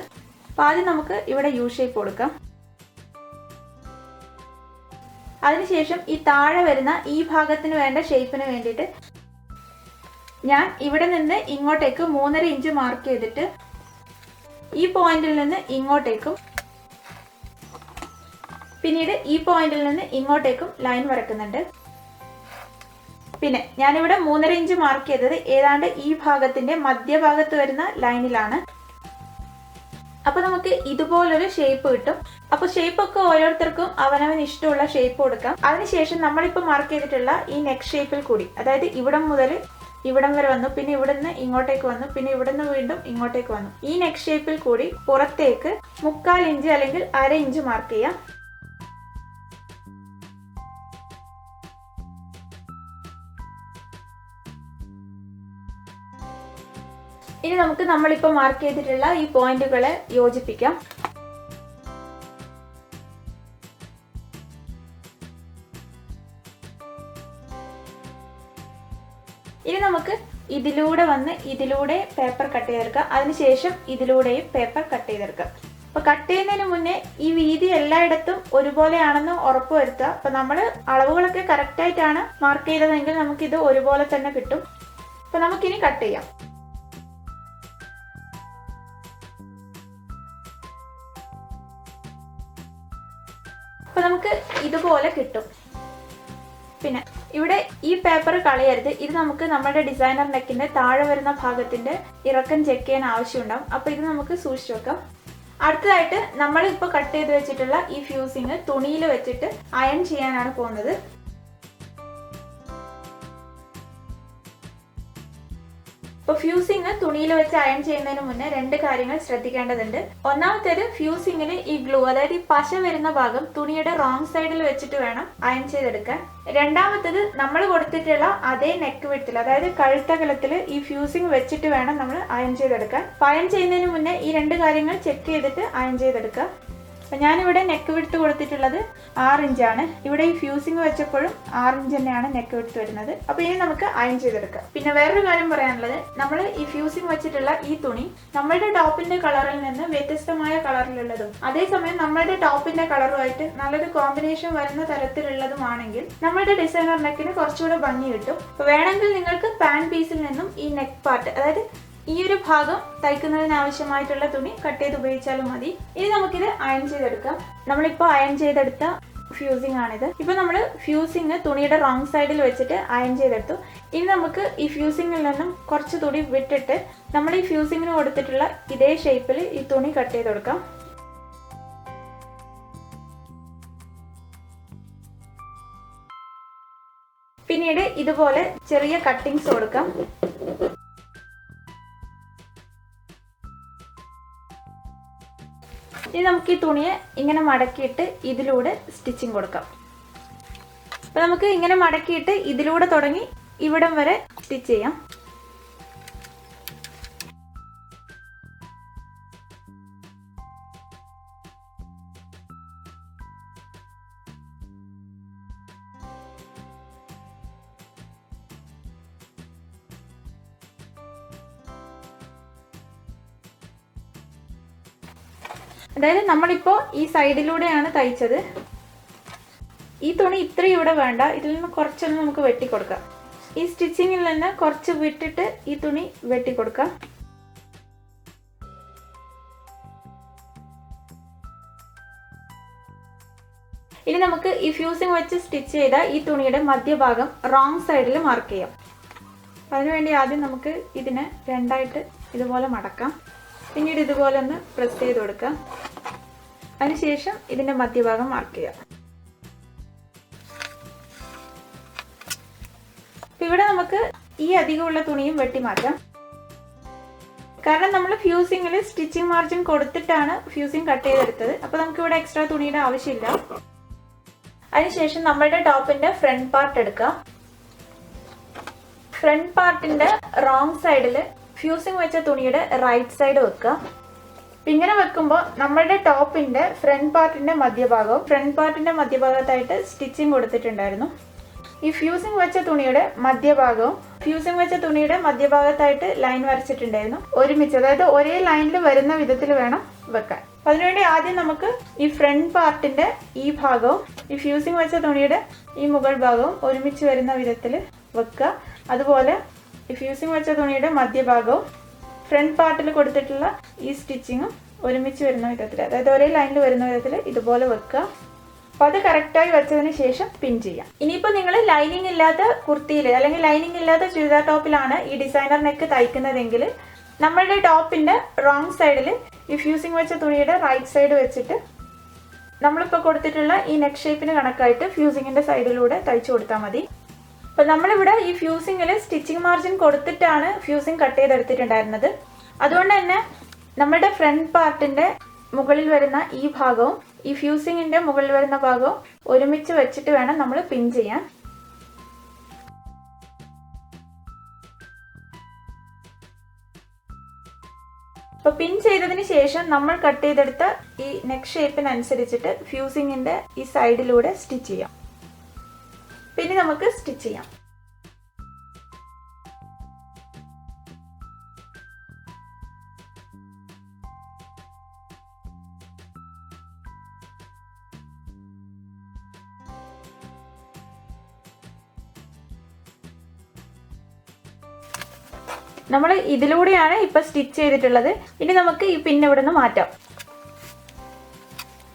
അപ്പോൾ ആദ്യം നമുക്ക് ഇവിടെ യു ഷേപ്പ് കൊടുക്കാം. അതിനുശേഷം ഈ താഴെ വരുന്ന ഈ ഭാഗത്തിന് വേണ്ട ഷേപ്പിന് വേണ്ടിയിട്ട് ഞാൻ ഇവിടെ നിന്ന് ഇങ്ങോട്ടേക്ക് 3.5 ഇഞ്ച് മാർക്ക് ചെയ്തിട്ട് ഈ പോയിന്റിൽ നിന്ന് ഇങ്ങോട്ടേക്കും പിന്നീട് ഈ പോയിന്റിൽ നിന്ന് ഇങ്ങോട്ടേക്കും ലൈൻ വരക്കുന്നുണ്ട്. പിന്നെ ഞാനിവിടെ 3.5 ഇഞ്ച് മാർക്ക് ചെയ്തത് ഏതാണ്ട് ഈ ഭാഗത്തിന്റെ മധ്യഭാഗത്ത് വരുന്ന ലൈനിലാണ്. അപ്പൊ നമുക്ക് ഇതുപോലൊരു ഷേപ്പ് കിട്ടും. അപ്പൊ ഷേപ്പ് ഒക്കെ ഓരോരുത്തർക്കും അവനവന് ഇഷ്ടമുള്ള ഷേപ്പ് കൊടുക്കാം. അതിനുശേഷം നമ്മളിപ്പോൾ മാർക്ക് ചെയ്തിട്ടുള്ള ഈ നെക്ക് ഷേപ്പിൽ കൂടി, അതായത് ഇവിടം മുതൽ ഇവിടം വരെ വന്നു, പിന്നെ ഇവിടെ നിന്ന് ഇങ്ങോട്ടേക്ക് വന്നു, പിന്നെ ഇവിടെ നിന്ന് വീണ്ടും ഇങ്ങോട്ടേക്ക് വന്നു, ഈ നെക്ക് ഷേപ്പിൽ കൂടി പുറത്തേക്ക് 3/4 ഇഞ്ച് അല്ലെങ്കിൽ 1/2 ഇഞ്ച് മാർക്ക് ചെയ്യാം. ഇനി നമുക്ക് നമ്മളിപ്പോൾ മാർക്ക് ചെയ്തിട്ടുള്ള ഈ പോയിന്റുകളെ യോജിപ്പിക്കാം. ഇനി നമുക്ക് ഇതിലൂടെ വന്ന് ഇതിലൂടെ പേപ്പർ കട്ട് ചെയ്തെടുക്കാം. അതിനുശേഷം ഇതിലൂടെയും പേപ്പർ കട്ട് ചെയ്തെടുക്കാം. അപ്പോൾ കട്ട് ചെയ്യുന്നതിന് മുന്നേ ഈ വീതി എല്ലായിടത്തും ഒരുപോലെയാണെന്ന് ഉറപ്പുവരുത്തുക. അപ്പോൾ നമ്മൾ അളവുകളൊക്കെ കറക്റ്റായിട്ടാണ് മാർക്ക് ചെയ്തതെങ്കിൽ നമുക്കിത് ഒരുപോലെ തന്നെ കിട്ടും. അപ്പോൾ നമുക്കിനി കട്ട് ചെയ്യാം. അപ്പോൾ നമുക്ക് ഇതുപോലെ കിട്ടും. പിന്നെ ഇവിടെ ഈ പേപ്പർ കളയരുത്. ഇത് നമുക്ക് നമ്മുടെ ഡിസൈനർ നെക്കിന്റെ താഴെ വരുന്ന ഭാഗത്തിന്റെ ഇറക്കം ചെക്ക് ചെയ്യാൻ ആവശ്യമുണ്ടാകും. അപ്പോൾ ഇത് നമുക്ക് സൂക്ഷിച്ചു വെക്കാം. അടുത്തതായിട്ട് നമ്മളിപ്പോൾ കട്ട് ചെയ്ത് വെച്ചിട്ടുള്ള ഈ ഫ്യൂസിങ് തുണിയിൽ വെച്ചിട്ട് അയൺ ചെയ്യാനാണ് പോകുന്നത്. അപ്പോൾ ഫ്യൂസിങ് തുണിയിൽ വെച്ച് അയൺ ചെയ്യുന്നതിന് മുന്നേ 2 കാര്യങ്ങൾ ശ്രദ്ധിക്കേണ്ടതുണ്ട്. ഒന്നാമത്തേത്, ഫ്യൂസിങ്ങിൽ ഈ ഗ്ലൂ, അതായത് ഈ പശ വരുന്ന ഭാഗം തുണിയുടെ റോങ് സൈഡിൽ വെച്ചിട്ട് വേണം അയൺ ചെയ്തെടുക്കാൻ. രണ്ടാമത്തേത്, നമ്മൾ കൊടുത്തിട്ടുള്ള അതേ നെക്ക് വിഡ്ത്തിൽ, അതായത് കഴുത്തകലത്തിൽ ഈ ഫ്യൂസിങ് വെച്ചിട്ട് വേണം നമ്മൾ അയൺ ചെയ്തെടുക്കാൻ. അയൺ ചെയ്യുന്നതിന് മുന്നേ ഈ 2 കാര്യങ്ങൾ ചെക്ക് ചെയ്തിട്ട് അയൺ ചെയ്തെടുക്കുക. അപ്പം ഞാനിവിടെ നെക്ക് വിഡ്ത്ത് കൊടുത്തിട്ടുള്ളത് 6 ഇഞ്ചാണ്. ഇവിടെ ഈ ഫ്യൂസിങ് വെച്ചപ്പോഴും 6 ഇഞ്ച് തന്നെയാണ് നെക്ക് വിഡ്ത്ത് വരുന്നത്. അപ്പോൾ ഇനി നമുക്ക് അയൺ ചെയ്തെടുക്കാം. പിന്നെ വേറൊരു കാര്യം പറയാനുള്ളത്, നമ്മൾ ഈ ഫ്യൂസിങ് വെച്ചിട്ടുള്ള ഈ തുണി നമ്മളുടെ ടോപ്പിന്റെ കളറിൽ നിന്ന് വ്യത്യസ്തമായ കളറിലുള്ളതും അതേസമയം നമ്മളുടെ ടോപ്പിന്റെ കളറുമായിട്ട് നല്ലൊരു കോമ്പിനേഷൻ വരുന്ന തരത്തിലുള്ളതുമാണെങ്കിൽ നമ്മളുടെ ഡിസൈനർ നെക്കിന് കുറച്ചുകൂടെ ഭംഗി കിട്ടും. അപ്പോൾ വേണമെങ്കിൽ നിങ്ങൾക്ക് പാൻ പീസിൽ നിന്നും ഈ നെക്ക് പാർട്ട്, അതായത് ഈ ഒരു ഭാഗം തയ്ക്കുന്നതിന് ആവശ്യമായിട്ടുള്ള തുണി കട്ട് ചെയ്ത് ഉപയോഗിച്ചാലും മതി. ഇനി നമുക്കിത് അയൺ ചെയ്തെടുക്കാം. നമ്മളിപ്പോൾ അയൺ ചെയ്തെടുത്ത ഫ്യൂസിങ് ആണിത്. ഇപ്പോൾ നമ്മൾ ഫ്യൂസിങ് തുണിയുടെ റോങ് സൈഡിൽ വെച്ചിട്ട് അയൺ ചെയ്തെടുത്തു. ഇനി നമുക്ക് ഈ ഫ്യൂസിങ്ങിൽ നിന്നും കുറച്ച് തുണി വിട്ടിട്ട് നമ്മൾ ഈ ഫ്യൂസിങ്ങിന് കൊടുത്തിട്ടുള്ള ഇതേ ഷേപ്പിൽ ഈ തുണി കട്ട് ചെയ്ത് കൊടുക്കാം. പിന്നീട് ഇതുപോലെ ചെറിയ കട്ടിങ്സ് കൊടുക്കാം. ഇനി നമുക്ക് ഈ തുണിയെ ഇങ്ങനെ മടക്കിയിട്ട് ഇതിലൂടെ സ്റ്റിച്ചിങ് കൊടുക്കാം. അപ്പോൾ നമുക്ക് ഇങ്ങനെ മടക്കിയിട്ട് ഇതിലൂടെ തുടങ്ങി ഇവിടം വരെ സ്റ്റിച്ച് ചെയ്യാം. അതായത് നമ്മളിപ്പോൾ ഈ സൈഡിലൂടെയാണ് തയ്ച്ചത്. ഈ തുണി ഇത്രയും ഇവിടെ വേണ്ട, ഇതിൽ നിന്ന് കുറച്ചൊന്ന് നമുക്ക് വെട്ടിക്കൊടുക്കാം. ഈ സ്റ്റിച്ചിങ്ങിൽ നിന്ന് കുറച്ച് വിട്ടിട്ട് ഈ തുണി വെട്ടിക്കൊടുക്കാം. ഇനി നമുക്ക് ഈ ഫ്യൂസിങ് വെച്ച് സ്റ്റിച്ച് ചെയ്ത ഈ തുണിയുടെ മധ്യഭാഗം റോങ് സൈഡിൽ മാർക്ക് ചെയ്യാം. അതിനുവേണ്ടി ആദ്യം നമുക്ക് ഇതിനെ 2ആയിട്ട് ഇതുപോലെ മടക്കാം. പിന്നീട് ഇതുപോലെ ഒന്ന് പ്രസ് ചെയ്ത് കൊടുക്കാം. അതിനുശേഷം ഇതിന്റെ മധ്യഭാഗം മാർക്ക് ചെയ്യാം. ഇവിടെ നമുക്ക് ഈ അധികമുള്ള തുണിയും വെട്ടി മാറ്റാം. കാരണം നമ്മൾ ഫ്യൂസിങ്ങിൽ സ്റ്റിച്ചിങ് മാർജിൻ കൊടുത്തിട്ടാണ് ഫ്യൂസിങ് കട്ട് ചെയ്തെടുത്തത്. അപ്പോൾ നമുക്ക് ഇവിടെ എക്സ്ട്രാ തുണിയുടെ ആവശ്യമില്ല. അതിനുശേഷം നമ്മളുടെ ടോപ്പിന്റെ ഫ്രണ്ട് പാർട്ട് എടുക്കുക. ഫ്രണ്ട് പാർട്ടിന്റെ റോങ് സൈഡിൽ ഫ്യൂസിങ് വെച്ച തുണിയുടെ റൈറ്റ് സൈഡ് വെക്കുക. ഇങ്ങനെ വെക്കുമ്പോൾ നമ്മളുടെ ടോപ്പിന്റെ ഫ്രണ്ട് പാർട്ടിന്റെ മധ്യഭാഗത്തായിട്ട് സ്റ്റിച്ചിങ് കൊടുത്തിട്ടുണ്ടായിരുന്നു. ഈ ഫ്യൂസിങ് വെച്ച തുണിയുടെ മധ്യഭാഗത്തായിട്ട് ലൈൻ വരച്ചിട്ടുണ്ടായിരുന്നു. ഒരുമിച്ച്, അതായത് ഒരേ ലൈനിൽ വരുന്ന വിധത്തിൽ വേണം വെക്കാൻ. അതിനുവേണ്ടി ആദ്യം നമുക്ക് ഈ ഫ്രണ്ട് പാർട്ടിന്റെ ഈ ഭാഗവും ഈ ഫ്യൂസിങ് വെച്ച തുണിയുടെ ഈ മുകൾ ഭാഗവും ഒരുമിച്ച് വരുന്ന വിധത്തിൽ വെക്കുക. അതുപോലെ ഈ ഫ്യൂസിങ് വെച്ച തുണിയുടെ മധ്യഭാഗവും ഫ്രണ്ട് പാർട്ടിൽ കൊടുത്തിട്ടുള്ള ഈ സ്റ്റിച്ചിങ്ങും ഒരുമിച്ച് വരുന്ന വിധത്തിൽ, അതായത് ഒരേ ലൈനിൽ വരുന്ന വിധത്തിൽ ഇതുപോലെ വെക്കുക. അപ്പോൾ അത് കറക്റ്റായി വെച്ചതിന് ശേഷം പിൻ ചെയ്യാം. ഇനിയിപ്പോൾ നിങ്ങൾ ലൈനിങ് ഇല്ലാത്ത കുർത്തിയിൽ അല്ലെങ്കിൽ ലൈനിങ് ഇല്ലാത്ത ചുരിദാർ ടോപ്പിലാണ് ഈ ഡിസൈനർ നെക്ക് തയ്ക്കുന്നതെങ്കിൽ നമ്മളുടെ ടോപ്പിന്റെ റോങ് സൈഡിൽ ഈ ഫ്യൂസിങ് വെച്ച തുണിയുടെ റൈറ്റ് സൈഡ് വെച്ചിട്ട് നമ്മളിപ്പോൾ കൊടുത്തിട്ടുള്ള ഈ നെക്ക് ഷേപ്പിന് കണക്കായിട്ട് ഫ്യൂസിങ്ങിന്റെ സൈഡിലൂടെ തയ്ച്ചു കൊടുത്താൽ മതി. അപ്പം നമ്മളിവിടെ ഈ ഫ്യൂസിങ്ങിൽ സ്റ്റിച്ചിങ് മാർജിൻ കൊടുത്തിട്ടാണ് ഫ്യൂസിങ് കട്ട് ചെയ്തെടുത്തിട്ടുണ്ടായിരുന്നത്. അതുകൊണ്ട് തന്നെ നമ്മുടെ ഫ്രണ്ട് പാർട്ടിന്റെ മുകളിൽ വരുന്ന ഈ ഭാഗവും ഈ ഫ്യൂസിങ്ങിന്റെ മുകളിൽ വരുന്ന ഭാഗവും ഒരുമിച്ച് വെച്ചിട്ട് വേണം നമ്മൾ പിൻ ചെയ്യാൻ. അപ്പോൾ പിൻ ചെയ്തതിന് ശേഷം നമ്മൾ കട്ട് ചെയ്തെടുത്ത ഈ നെക്ക് ഷേപ്പിനനുസരിച്ചിട്ട് ഫ്യൂസിങ്ങിന്റെ ഈ സൈഡിലൂടെ സ്റ്റിച്ച് ചെയ്യാം. പിന്നെ നമുക്ക് സ്റ്റിച്ച് ചെയ്യാം. നമ്മൾ ഇതിലൂടെയാണ് ഇപ്പൊ സ്റ്റിച്ച് ചെയ്തിട്ടുള്ളത്. ഇനി നമുക്ക് ഈ പിൻ ഇവിടെ നിന്ന് മാറ്റാം.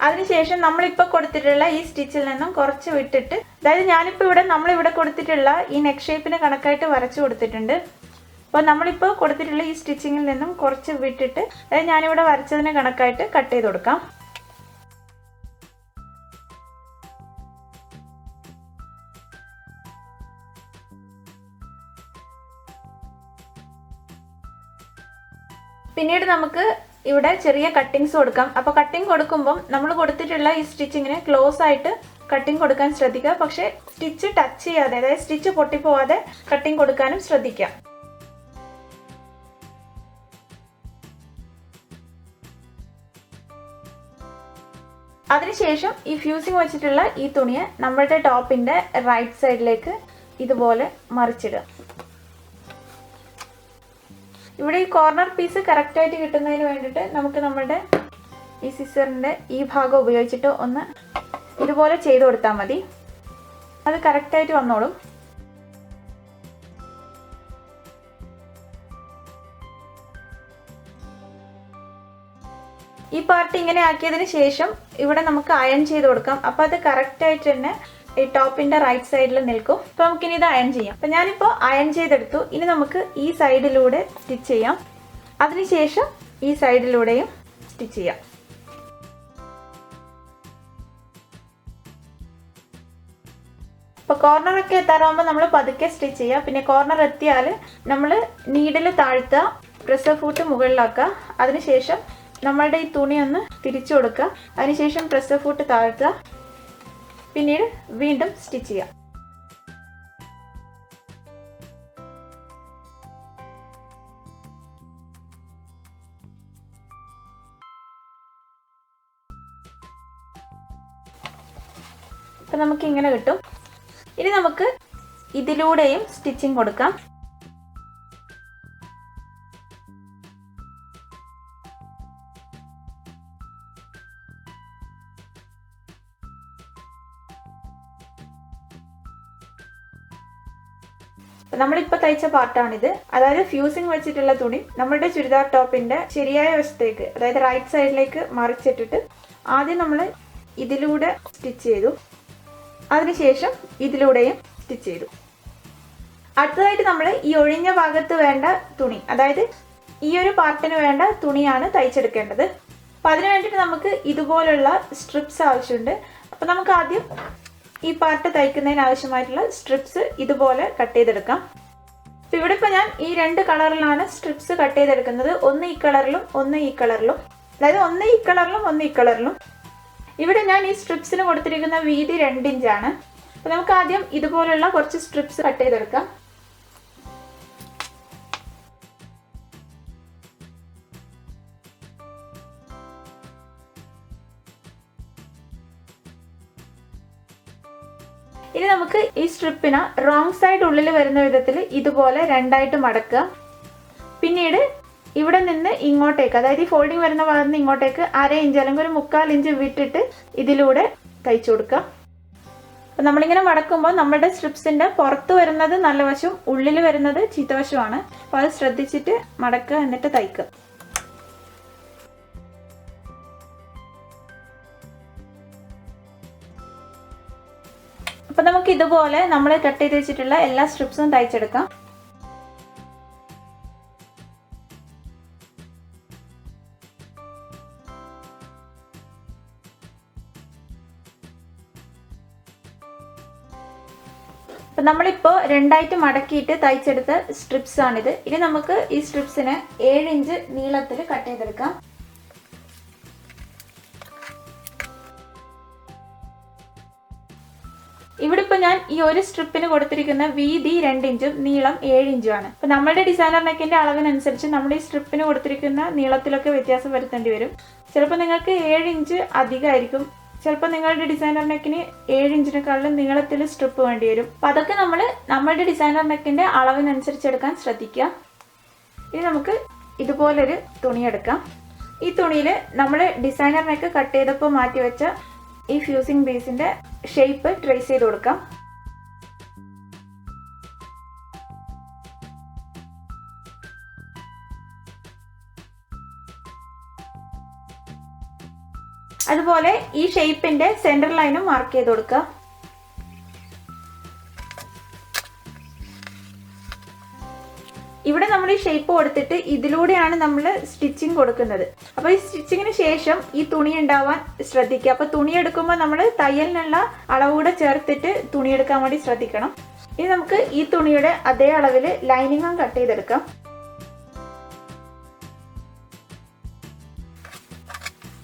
അതിനുശേഷം നമ്മളിപ്പോൾ കൊടുത്തിട്ടുള്ള ഈ സ്റ്റിച്ചിൽ നിന്നും കുറച്ച് വിട്ടിട്ട്, അതായത് ഞാനിപ്പോൾ നമ്മളിവിടെ കൊടുത്തിട്ടുള്ള ഈ നെക്ക് ഷേപ്പിന് കണക്കായിട്ട് വരച്ചു കൊടുത്തിട്ടുണ്ട്. അപ്പോൾ നമ്മളിപ്പോൾ കൊടുത്തിട്ടുള്ള ഈ സ്റ്റിച്ചിങ്ങിൽ നിന്നും കുറച്ച് വിട്ടിട്ട്, അതായത് ഞാനിവിടെ വരച്ചതിന് കണക്കായിട്ട് കട്ട് ചെയ്ത് കൊടുക്കാം. പിന്നീട് നമുക്ക് ഇവിടെ ചെറിയ കട്ടിങ്സ് കൊടുക്കാം. അപ്പോൾ കട്ടിങ് കൊടുക്കുമ്പം നമ്മൾ കൊടുത്തിട്ടുള്ള ഈ സ്റ്റിച്ചിങ്ങിന് ക്ലോസ് ആയിട്ട് കട്ടിങ് കൊടുക്കാൻ ശ്രദ്ധിക്കുക. പക്ഷേ സ്റ്റിച്ച് ടച്ച് ചെയ്യാതെ, അതായത് സ്റ്റിച്ച് പൊട്ടിപ്പോവാതെ കട്ടിങ് കൊടുക്കാനും ശ്രദ്ധിക്കാം. അതിനുശേഷം ഈ ഫ്യൂസിങ് വെച്ചിട്ടുള്ള ഈ തുണിയെ നമ്മളുടെ ടോപ്പിന്റെ റൈറ്റ് സൈഡിലേക്ക് ഇതുപോലെ മറിച്ചിടുക. ഇവിടെ ഈ കോർണർ പീസ് കറക്റ്റായിട്ട് കിട്ടുന്നതിന് വേണ്ടിയിട്ട് നമുക്ക് നമ്മുടെ ഈ സിസറിൻ്റെ ഈ ഭാഗം ഉപയോഗിച്ചിട്ട് ഒന്ന് ഇതുപോലെ ചെയ്ത് കൊടുത്താൽ മതി. അത് കറക്റ്റായിട്ട് വന്നോളും. ഈ പാർട്ട് ഇങ്ങനെ ആക്കിയതിന് ശേഷം ഇവിടെ നമുക്ക് അയൺ ചെയ്ത് കൊടുക്കാം. അപ്പോൾ അത് കറക്റ്റായിട്ട് തന്നെ ഈ ടോപ്പിന്റെ റൈറ്റ് സൈഡിൽ നിൽക്കും. അപ്പോൾ നമുക്കിനി ഇത് അയൺ ചെയ്യാം. അപ്പോൾ ഞാനിപ്പോൾ അയൺ ചെയ്തെടുത്തു. ഇനി നമുക്ക് ഈ സൈഡിലൂടെ സ്റ്റിച്ച് ചെയ്യാം. അതിനുശേഷം ഈ സൈഡിലൂടെയും സ്റ്റിച്ച് ചെയ്യാം. അപ്പോൾ കോർണറൊക്കെ എത്താറാകുമ്പോൾ നമ്മൾ പതുക്കെ സ്റ്റിച്ച് ചെയ്യുക. പിന്നെ കോർണർ എത്തിയാൽ നമ്മൾ നീഡിൽ താഴ്ത്തുക, പ്രസ്സർ ഫൂട്ട് മുകളിലാക്കുക. അതിനുശേഷം നമ്മളുടെ ഈ തുണി ഒന്ന് തിരിച്ചു കൊടുക്കുക. അതിനുശേഷം പ്രസ്സർ ഫൂട്ട് താഴ്ത്തുക. പിന്നീട് വീണ്ടും സ്റ്റിച്ച് ചെയ്യാം. അപ്പം നമുക്ക് ഇങ്ങനെ കിട്ടും. ഇനി നമുക്ക് ഇതിലൂടെയും സ്റ്റിച്ചിങ് കൊടുക്കാം. നമ്മളിപ്പോൾ തയ്ച്ച പാർട്ടാണിത്. അതായത് ഫ്യൂസിങ് വെച്ചിട്ടുള്ള തുണി നമ്മളുടെ ചുരിദാർ ടോപ്പിന്റെ ശരിയായ വശത്തേക്ക്, അതായത് റൈറ്റ് സൈഡിലേക്ക് മറിച്ചിട്ടിട്ട് ആദ്യം നമ്മൾ ഇതിലൂടെ സ്റ്റിച്ച് ചെയ്തു. അതിനുശേഷം ഇതിലൂടെയും സ്റ്റിച്ച് ചെയ്തു. അടുത്തതായിട്ട് നമ്മൾ ഈ ഒഴിഞ്ഞ ഭാഗത്ത് വേണ്ട തുണി, അതായത് ഈ ഒരു പാർട്ടിന് വേണ്ട തുണിയാണ് തയ്ച്ചെടുക്കേണ്ടത്. അപ്പം അതിന് വേണ്ടിയിട്ട് നമുക്ക് ഇതുപോലുള്ള സ്ട്രിപ്സ് ആവശ്യമുണ്ട്. അപ്പം നമുക്ക് ആദ്യം ഈ പാർട്ട് തയ്ക്കുന്നതിന് ആവശ്യമായിട്ടുള്ള സ്ട്രിപ്സ് ഇതുപോലെ കട്ട് ചെയ്തെടുക്കാം. അപ്പം ഇവിടെ ഇപ്പോൾ ഞാൻ ഈ രണ്ട് കളറിലാണ് സ്ട്രിപ്സ് കട്ട് ചെയ്തെടുക്കുന്നത്. ഒന്ന് ഈ കളറിലും ഒന്ന് ഈ കളറിലും, അതായത് ഒന്ന് ഈ കളറിലും ഒന്ന് ഈ കളറിലും. ഇവിടെ ഞാൻ ഈ സ്ട്രിപ്സിന് കൊടുത്തിരിക്കുന്ന വീതി 2 ഇഞ്ചാണ്. അപ്പോൾ നമുക്ക് ആദ്യം ഇതുപോലുള്ള കുറച്ച് സ്ട്രിപ്സ് കട്ട് ചെയ്തെടുക്കാം. ഇനി നമുക്ക് ഈ സ്ട്രിപ്പിന് റോങ് സൈഡ് ഉള്ളിൽ വരുന്ന വിധത്തിൽ ഇതുപോലെ രണ്ടായിട്ട് മടക്കുക. പിന്നീട് ഇവിടെ നിന്ന് ഇങ്ങോട്ടേക്ക്, അതായത് ഈ ഫോൾഡിങ് വരുന്ന ഭാഗത്ത് നിന്ന് ഇങ്ങോട്ടേക്ക് 1/2 ഇഞ്ച് അല്ലെങ്കിൽ ഒരു 1/4 ഇഞ്ച് വിട്ടിട്ട് ഇതിലൂടെ തയ്ച്ചു കൊടുക്കുക. അപ്പം നമ്മളിങ്ങനെ മടക്കുമ്പോൾ നമ്മുടെ സ്ട്രിപ്സിൻ്റെ പുറത്ത് വരുന്നത് നല്ല വശം, ഉള്ളിൽ വരുന്നത് ചീത്തവശമാണ്. അപ്പോൾ അത് ശ്രദ്ധിച്ചിട്ട് മടക്കുക, എന്നിട്ട് തയ്ക്കുക. അപ്പം നമുക്ക് ഇതുപോലെ നമ്മൾ കട്ട് ചെയ്ത് വെച്ചിട്ടുള്ള എല്ലാ സ്ട്രിപ്സും തയ്ച്ചെടുക്കാം. അപ്പം നമ്മളിപ്പോൾ രണ്ടായിട്ട് മടക്കിയിട്ട് തയ്ച്ചെടുത്ത സ്ട്രിപ്സ് ആണിത്. ഇനി നമുക്ക് ഈ സ്ട്രിപ്സിനെ 7 ഇഞ്ച് നീളത്തിൽ കട്ട് ചെയ്തെടുക്കാം. ഇവിടെ ഇപ്പോൾ ഞാൻ ഈ ഒരു സ്ട്രിപ്പിന് കൊടുത്തിരിക്കുന്ന വീതി 2 ഇഞ്ചും നീളം 7 ഇഞ്ചും ആണ്. അപ്പം നമ്മുടെ ഡിസൈനർ നെക്കിൻ്റെ അളവിനനുസരിച്ച് നമ്മുടെ ഈ സ്ട്രിപ്പിന് കൊടുത്തിരിക്കുന്ന നീളത്തിലൊക്കെ വ്യത്യാസം വരുത്തേണ്ടി വരും. ചിലപ്പോൾ നിങ്ങൾക്ക് 7 ഇഞ്ച് അധികമായിരിക്കും, ചിലപ്പോൾ നിങ്ങളുടെ ഡിസൈനർ നെക്കിന് 7 ഇഞ്ചിനെക്കാളും നീളത്തിൽ സ്ട്രിപ്പ് വേണ്ടി വരും. അപ്പം അതൊക്കെ നമ്മളുടെ ഡിസൈനർ നെക്കിൻ്റെ അളവിനനുസരിച്ച് എടുക്കാൻ ശ്രദ്ധിക്കുക. ഇനി നമുക്ക് ഇതുപോലൊരു തുണി എടുക്കാം. ഈ തുണിയിൽ നമ്മൾ ഡിസൈനർ നെക്ക് കട്ട് ചെയ്തപ്പോൾ മാറ്റി വെച്ച ഈ ഫ്യൂസിങ് ബേസിൻ്റെ ഷേപ്പ് ട്രേസ് ചെയ്ത് കൊടുക്കാം. അതുപോലെ ഈ ഷേപ്പിന്റെ സെന്റർ ലൈനും മാർക്ക് ചെയ്ത് കൊടുക്കുക. ഇവിടെ നമ്മൾ ഈ ഷേപ്പ് കൊടുത്തിട്ട് ഇതിലൂടെയാണ് നമ്മൾ സ്റ്റിച്ചിങ് കൊടുക്കുന്നത്. അപ്പോൾ ഈ സ്റ്റിച്ചിങ്ങിന് ശേഷം ഈ തുണി ഉണ്ടാവാൻ ശ്രദ്ധിക്കുക. അപ്പോൾ തുണി എടുക്കുമ്പോൾ നമ്മൾ തയ്യലിനുള്ള അളവ് കൂടെ ചേർത്തിട്ട് തുണി എടുക്കാൻ വേണ്ടി ശ്രദ്ധിക്കണം. ഇനി നമുക്ക് ഈ തുണിയുടെ അതേ അളവിൽ ലൈനിങ്ങും കട്ട് ചെയ്തെടുക്കാം.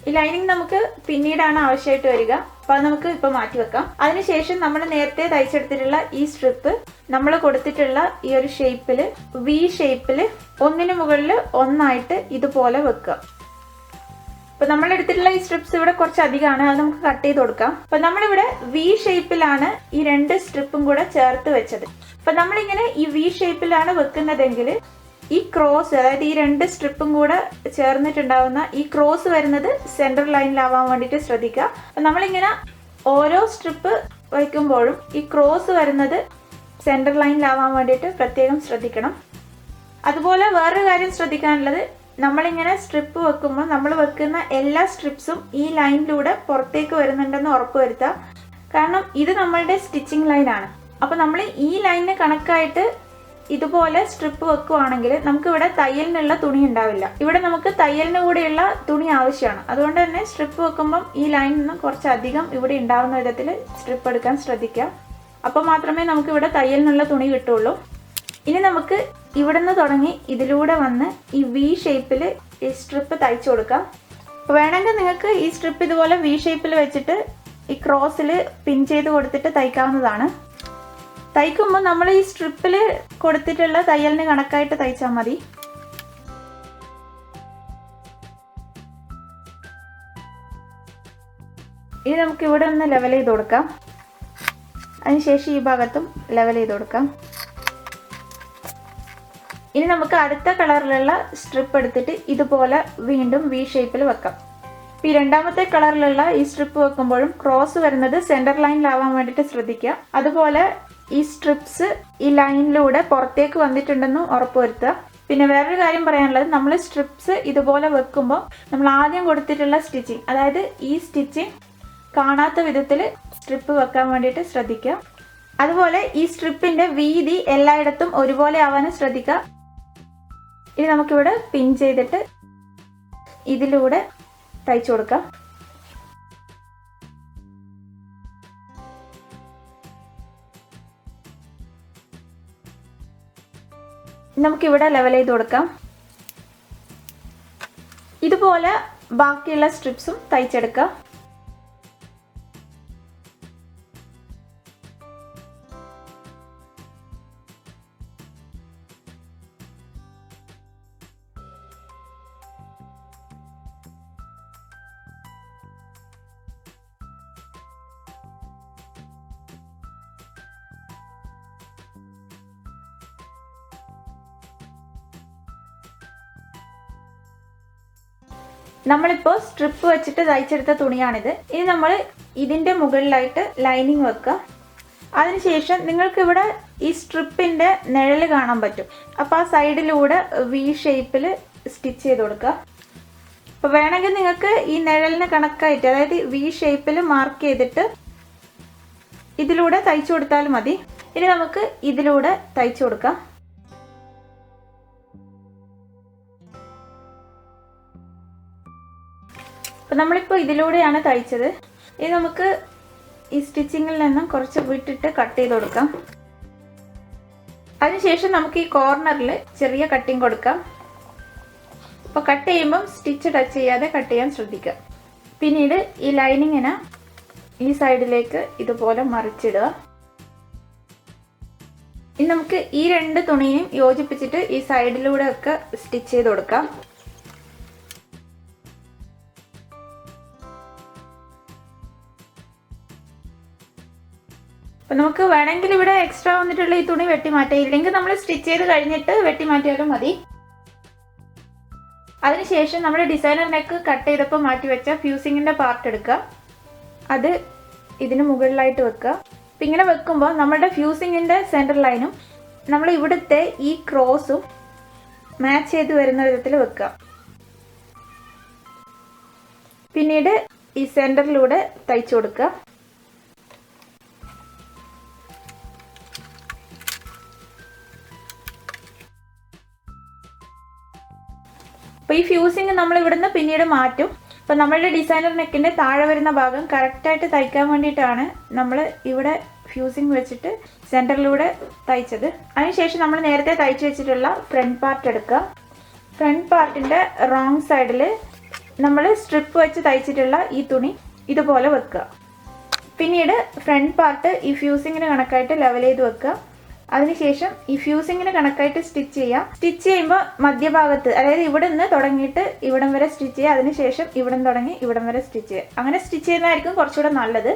ഈ ലൈനിങ് നമുക്ക് പിന്നീടാണ് ആവശ്യമായിട്ട് വരിക. അപ്പോൾ അത് നമുക്ക് ഇപ്പോൾ മാറ്റി വെക്കാം. അതിനുശേഷം നമ്മൾ നേരത്തെ തയ്ച്ചെടുത്തിട്ടുള്ള ഈ സ്ട്രിപ്പ് നമ്മൾ കൊടുത്തിട്ടുള്ള ഈ ഒരു ഷേപ്പിൽ വി ഷേപ്പിൽ ഒന്നിനു മുകളിൽ ഒന്നായിട്ട് ഇതുപോലെ വെക്കുക. അപ്പോൾ നമ്മൾ എടുത്തിട്ടുള്ള ഈ സ്ട്രിപ്സ് ഇവിടെ കുറച്ച് അധികമാണ്, അത് നമുക്ക് കട്ട് ചെയ്ത് കൊടുക്കാം. അപ്പോൾ നമ്മളിവിടെ വി ഷേപ്പിലാണ് ഈ 2 സ്ട്രിപ്പും കൂടെ ചേർത്ത് വെച്ചത്. അപ്പോൾ നമ്മളിങ്ങനെ ഈ വി ഷേപ്പിലാണ് വെക്കുന്നതെങ്കിൽ ഈ ക്രോസ്, അതായത് ഈ 2 സ്ട്രിപ്പും കൂടെ ചേർന്നിട്ടുണ്ടാവുന്ന ഈ ക്രോസ് വരുന്നത് സെൻറ്റർ ലൈനിലാവാൻ വേണ്ടിയിട്ട് ശ്രദ്ധിക്കുക. അപ്പം നമ്മളിങ്ങനെ ഓരോ സ്ട്രിപ്പ് വയ്ക്കുമ്പോഴും ഈ ക്രോസ് വരുന്നത് സെൻറ്റർ ലൈനിലാവാൻ വേണ്ടിയിട്ട് പ്രത്യേകം ശ്രദ്ധിക്കണം. അതുപോലെ വേറൊരു കാര്യം ശ്രദ്ധിക്കാനുള്ളത്, നമ്മളിങ്ങനെ സ്ട്രിപ്പ് വെക്കുമ്പോൾ നമ്മൾ വെക്കുന്ന എല്ലാ സ്ട്രിപ്സും ഈ ലൈനിലൂടെ പുറത്തേക്ക് വരുന്നുണ്ടെന്ന് ഉറപ്പ് വരുത്തുക. കാരണം ഇത് നമ്മളുടെ സ്റ്റിച്ചിങ് ലൈനാണ്. അപ്പോൾ നമ്മൾ ഈ ലൈനിന് കണക്കായിട്ട് ഇതുപോലെ സ്ട്രിപ്പ് വെക്കുവാണെങ്കിൽ നമുക്ക് ഇവിടെ തയ്യലിനുള്ള തുണി ഉണ്ടാവില്ല. ഇവിടെ നമുക്ക് തയ്യലിന് കൂടെയുള്ള തുണി ആവശ്യമാണ്. അതുകൊണ്ട് തന്നെ സ്ട്രിപ്പ് വെക്കുമ്പം ഈ ലൈനിൽ നിന്ന് കുറച്ചധികം ഇവിടെ ഉണ്ടാവുന്ന വിധത്തിൽ സ്ട്രിപ്പ് എടുക്കാൻ ശ്രദ്ധിക്കാം. അപ്പോൾ മാത്രമേ നമുക്ക് ഇവിടെ തയ്യലിനുള്ള തുണി കിട്ടുള്ളൂ. ഇനി നമുക്ക് ഇവിടെ നിന്ന് തുടങ്ങി ഇതിലൂടെ വന്ന് ഈ വി ഷേപ്പിൽ ഈ സ്ട്രിപ്പ് തയ്ച്ചു കൊടുക്കാം. വേണമെങ്കിൽ നിങ്ങൾക്ക് ഈ സ്ട്രിപ്പ് ഇതുപോലെ വി ഷേപ്പിൽ വെച്ചിട്ട് ഈ ക്രോസിൽ പിൻ ചെയ്ത് കൊടുത്തിട്ട് തയ്ക്കാവുന്നതാണ്. തയ്ക്കുമ്പോൾ നമ്മൾ ഈ സ്ട്രിപ്പിൽ കൊടുത്തിട്ടുള്ള തയ്യലിന് കണക്കായിട്ട് തയ്ച്ചാൽ മതി. ഇനി നമുക്ക് ഇവിടെ ഒന്ന് ലെവൽ ചെയ്ത് കൊടുക്കാം. അതിനുശേഷം ഈ ഭാഗത്തും ലെവൽ ചെയ്ത് കൊടുക്കാം. ഇനി നമുക്ക് അടുത്ത കളറിലുള്ള സ്ട്രിപ്പ് എടുത്തിട്ട് ഇതുപോലെ വീണ്ടും വി ഷേപ്പിൽ വെക്കാം. ഈ രണ്ടാമത്തെ കളറിലുള്ള ഈ സ്ട്രിപ്പ് വെക്കുമ്പോഴും ക്രോസ് വരുന്നത് സെൻറ്റർ ലൈനിലാവാൻ വേണ്ടിയിട്ട് ശ്രദ്ധിക്കുക. അതുപോലെ ഈ സ്ട്രിപ്സ് ഈ ലൈനിലൂടെ പുറത്തേക്ക് വന്നിട്ടുണ്ടെന്ന് ഉറപ്പുവരുത്തുക. പിന്നെ വേറൊരു കാര്യം പറയാനുള്ളത്, നമ്മൾ സ്ട്രിപ്സ് ഇതുപോലെ വെക്കുമ്പോൾ നമ്മൾ ആദ്യം കൊടുത്തിട്ടുള്ള സ്റ്റിച്ചിങ്, അതായത് ഈ സ്റ്റിച്ചിങ് കാണാത്ത വിധത്തിൽ സ്ട്രിപ്പ് വെക്കാൻ വേണ്ടിയിട്ട് ശ്രദ്ധിക്കുക. അതുപോലെ ഈ സ്ട്രിപ്പിൻ്റെ വീതി എല്ലായിടത്തും ഒരുപോലെ ആവാനും ശ്രദ്ധിക്കുക. ഇനി നമുക്കിവിടെ പിൻ ചെയ്തിട്ട് ഇതിലൂടെ തയ്ച്ചു കൊടുക്കാം. നമുക്കിവിടെ ലെവൽ ചെയ്ത് കൊടുക്കാം. ഇതുപോലെ ബാക്കിയുള്ള സ്ട്രിപ്സും തയ്ച്ചെടുക്കാം. നമ്മളിപ്പോൾ സ്ട്രിപ്പ് വെച്ചിട്ട് തയ്ച്ചെടുത്ത തുണിയാണിത്. ഇനി നമ്മൾ ഇതിൻ്റെ മുകളിലായിട്ട് ലൈനിങ് വെക്കുക. അതിനുശേഷം നിങ്ങൾക്കിവിടെ ഈ സ്ട്രിപ്പിൻ്റെ നിഴൽ കാണാൻ പറ്റും. അപ്പോൾ ആ സൈഡിലൂടെ വി ഷേപ്പിൽ സ്റ്റിച്ച് ചെയ്ത് കൊടുക്കുക. അപ്പോൾ വേണമെങ്കിൽ നിങ്ങൾക്ക് ഈ നിഴലിന് കണക്കായിട്ട്, അതായത് വി ഷേപ്പിൽ മാർക്ക് ചെയ്തിട്ട് ഇതിലൂടെ തയ്ച്ചു കൊടുത്താലും മതി. ഇനി നമുക്ക് ഇതിലൂടെ തയ്ച്ചു കൊടുക്കാം. അപ്പോൾ നമ്മളിപ്പോൾ ഇതിലൂടെയാണ് തയ്ച്ചത്. ഇനി നമുക്ക് ഈ സ്റ്റിച്ചിങ്ങിൽ നിന്നും കുറച്ച് വിട്ടിട്ട് കട്ട് ചെയ്ത് കൊടുക്കാം. അതിനുശേഷം നമുക്ക് ഈ കോർണറിൽ ചെറിയ കട്ടിങ് കൊടുക്കാം. അപ്പോൾ കട്ട് ചെയ്യുമ്പം സ്റ്റിച്ച് ടച്ച് ചെയ്യാതെ കട്ട് ചെയ്യാൻ ശ്രദ്ധിക്കുക. പിന്നീട് ഈ ലൈനിങ്ങിനെ ഈ സൈഡിലേക്ക് ഇതുപോലെ മറിച്ചിടുക. ഇനി നമുക്ക് ഈ രണ്ട് തുണിയും യോജിപ്പിച്ചിട്ട് ഈ സൈഡിലൂടെ ഒക്കെ സ്റ്റിച്ച് ചെയ്ത് കൊടുക്കാം. അപ്പം നമുക്ക് വേണമെങ്കിൽ ഇവിടെ എക്സ്ട്രാ വന്നിട്ടുള്ള ഈ തുണി വെട്ടി മാറ്റാം, ഇല്ലെങ്കിൽ നമ്മൾ സ്റ്റിച്ച് ചെയ്ത് കഴിഞ്ഞിട്ട് വെട്ടി മാറ്റിയാലും മതി. അതിനുശേഷം നമ്മൾ ഡിസൈനർ നെക്ക് കട്ട് ചെയ്തപ്പോൾ മാറ്റി വെച്ച ഫ്യൂസിങ്ങിൻ്റെ പാർട്ട് എടുക്കുക. അത് ഇതിന് മുകളിലായിട്ട് വെക്കുക. അപ്പം ഇങ്ങനെ വെക്കുമ്പോൾ നമ്മുടെ ഫ്യൂസിങ്ങിൻ്റെ സെൻറ്റർ ലൈനും നമ്മൾ ഇവിടുത്തെ ഈ ക്രോസും മാച്ച് ചെയ്ത് വരുന്ന വിധത്തിൽ വെക്കുക. പിന്നീട് ഈ സെൻറ്ററിലൂടെ തയ്ച്ചു കൊടുക്കുക. അപ്പോൾ ഈ ഫ്യൂസിങ് നമ്മൾ ഇവിടുന്ന് പിന്നീട് മാറ്റും. അപ്പോൾ നമ്മളുടെ ഡിസൈനർ നെക്കിൻ്റെ താഴെ വരുന്ന ഭാഗം കറക്റ്റായിട്ട് തയ്ക്കാൻ വേണ്ടിയിട്ടാണ് നമ്മൾ ഇവിടെ ഫ്യൂസിങ് വെച്ചിട്ട് സെൻറ്ററിലൂടെ തയ്ച്ചത്. അതിനുശേഷം നമ്മൾ നേരത്തെ തയ്ച്ചു വെച്ചിട്ടുള്ള ഫ്രണ്ട് പാർട്ട് എടുക്കുക. ഫ്രണ്ട് പാർട്ടിൻ്റെ റോങ് സൈഡിൽ നമ്മൾ സ്ട്രിപ്പ് വെച്ച് തയ്ച്ചിട്ടുള്ള ഈ തുണി ഇതുപോലെ വെക്കുക. പിന്നീട് ഫ്രണ്ട് പാർട്ട് ഈ ഫ്യൂസിങ്ങിന് കണക്കായിട്ട് ലെവൽ ചെയ്ത് വെക്കുക. അതിനുശേഷം ഈ ഫ്യൂസിങ്ങിന് കണക്കായിട്ട് സ്റ്റിച്ച് ചെയ്യുക. സ്റ്റിച്ച് ചെയ്യുമ്പോൾ മധ്യഭാഗത്ത്, അതായത് ഇവിടെ നിന്ന് തുടങ്ങിയിട്ട് ഇവിടം വരെ സ്റ്റിച്ച് ചെയ്യുക. അതിനുശേഷം ഇവിടം തുടങ്ങി ഇവിടം വരെ സ്റ്റിച്ച് ചെയ്യുക. അങ്ങനെ സ്റ്റിച്ച് ചെയ്യുന്നതായിരിക്കും കുറച്ചുകൂടെ നല്ലത്.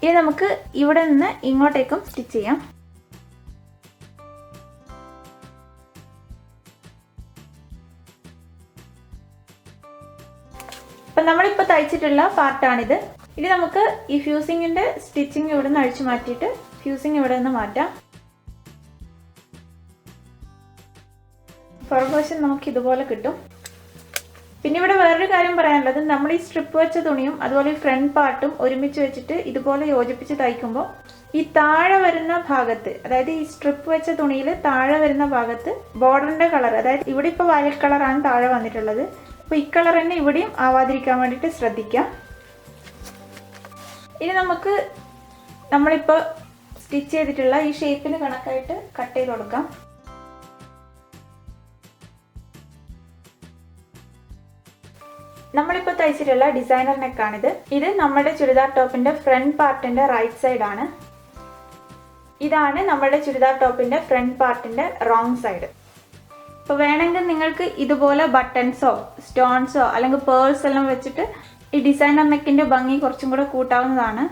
ഇനി നമുക്ക് ഇവിടെ നിന്ന് ഇങ്ങോട്ടേക്കും സ്റ്റിച്ച് ചെയ്യാം. അപ്പം നമ്മളിപ്പോൾ തയ്ച്ചിട്ടുള്ള പാർട്ടാണിത്. ഇനി നമുക്ക് ഈ ഫ്യൂസിങ്ങിൻ്റെ സ്റ്റിച്ചിങ് ഇവിടെ നിന്ന് അഴിച്ചു മാറ്റിയിട്ട് ഫ്യൂസിങ് ഇവിടെ നിന്ന് മാറ്റാം. പുറകുവശം നമുക്ക് ഇതുപോലെ കിട്ടും. പിന്നെ ഇവിടെ വേറൊരു കാര്യം പറയാനുള്ളത്, നമ്മൾ ഈ സ്ട്രിപ്പ് വെച്ച തുണിയും അതുപോലെ ഈ ഫ്രണ്ട് പാർട്ടും ഒരുമിച്ച് വെച്ചിട്ട് ഇതുപോലെ യോജിപ്പിച്ച് തയ്ക്കുമ്പോൾ ഈ താഴെ വരുന്ന ഭാഗത്ത്, അതായത് ഈ സ്ട്രിപ്പ് വെച്ച തുണിയിൽ താഴെ വരുന്ന ഭാഗത്ത് ബോർഡറിൻ്റെ കളർ, അതായത് ഇവിടെ ഇപ്പോൾ വയലറ്റ് കളറാണ് താഴെ വന്നിട്ടുള്ളത്. അപ്പോൾ ഈ കളർ തന്നെ ഇവിടെയും ആവാതിരിക്കാൻ വേണ്ടിയിട്ട് ശ്രദ്ധിക്കാം. ഇനി നമുക്ക് നമ്മളിപ്പോൾ സ്റ്റിച്ച് ചെയ്തിട്ടുള്ള ഈ ഷേപ്പിന് കണക്കായിട്ട് കട്ട് ചെയ്ത് കൊടുക്കാം. നമ്മളിപ്പോൾ തയ്ച്ചിട്ടുള്ള ഡിസൈനർ നെക്കാണിത്. ഇത് നമ്മുടെ ചുരിദാർ ടോപ്പിൻ്റെ ഫ്രണ്ട് പാർട്ടിൻ്റെ റൈറ്റ് സൈഡാണ്. ഇതാണ് നമ്മുടെ ചുരിദാർ ടോപ്പിൻ്റെ ഫ്രണ്ട് പാർട്ടിൻ്റെ റോങ് സൈഡ്. അപ്പോൾ വേണമെങ്കിൽ നിങ്ങൾക്ക് ഇതുപോലെ ബട്ടൺസോ സ്റ്റോൺസോ അല്ലെങ്കിൽ പേൾസ് എല്ലാം വെച്ചിട്ട് ഈ ഡിസൈനർ നെക്കിൻ്റെ ഭംഗി കുറച്ചും കൂടെ കൂട്ടാവുന്നതാണ്.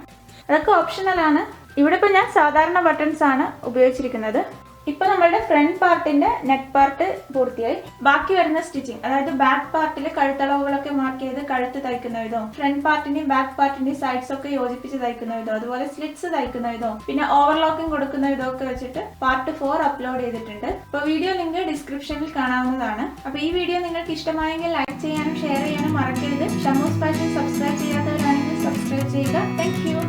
അതൊക്കെ ഓപ്ഷണലാണ്. ഇവിടെ ഇപ്പോൾ ഞാൻ സാധാരണ ബട്ടൺസ് ആണ് ഉപയോഗിച്ചിരിക്കുന്നത്. ഇപ്പോൾ നമ്മളുടെ ഫ്രണ്ട് പാർട്ടിന്റെ നെക്ക് പാർട്ട് പൂർത്തിയായി. ബാക്കി വരുന്ന സ്റ്റിച്ചിങ്, അതായത് ബാക്ക് പാർട്ടിൽ കഴുത്തളവുകളൊക്കെ മാർക്ക് ചെയ്ത് കഴുത്ത് തയ്ക്കുന്ന വിധവും ഫ്രണ്ട് പാർട്ടിന്റെയും ബാക്ക് പാർട്ടിന്റെയും സൈഡ്സ് ഒക്കെ യോജിപ്പിച്ച് തയ്ക്കുന്ന വിധവും അതുപോലെ സ്ലിറ്റ്സ് തയ്ക്കുന്ന വിധവും പിന്നെ ഓവർലോക്കിംഗ് കൊടുക്കുന്ന വിധമൊക്കെ വെച്ചിട്ട് പാർട്ട് 4 അപ്ലോഡ് ചെയ്തിട്ടുണ്ട്. അപ്പോൾ വീഡിയോ ലിങ്ക് ഡിസ്ക്രിപ്ഷനിൽ കാണാവുന്നതാണ്. അപ്പോൾ ഈ വീഡിയോ നിങ്ങൾക്ക് ഇഷ്ടമായെങ്കിൽ ലൈക്ക് ചെയ്യാനും ഷെയർ ചെയ്യാനും മറക്കരുത്. ഷമൂസ് ഫാഷൻ സബ്സ്ക്രൈബ് ചെയ്യാത്തവരാണെങ്കിൽ സബ്സ്ക്രൈബ് ചെയ്യുക. Thank you.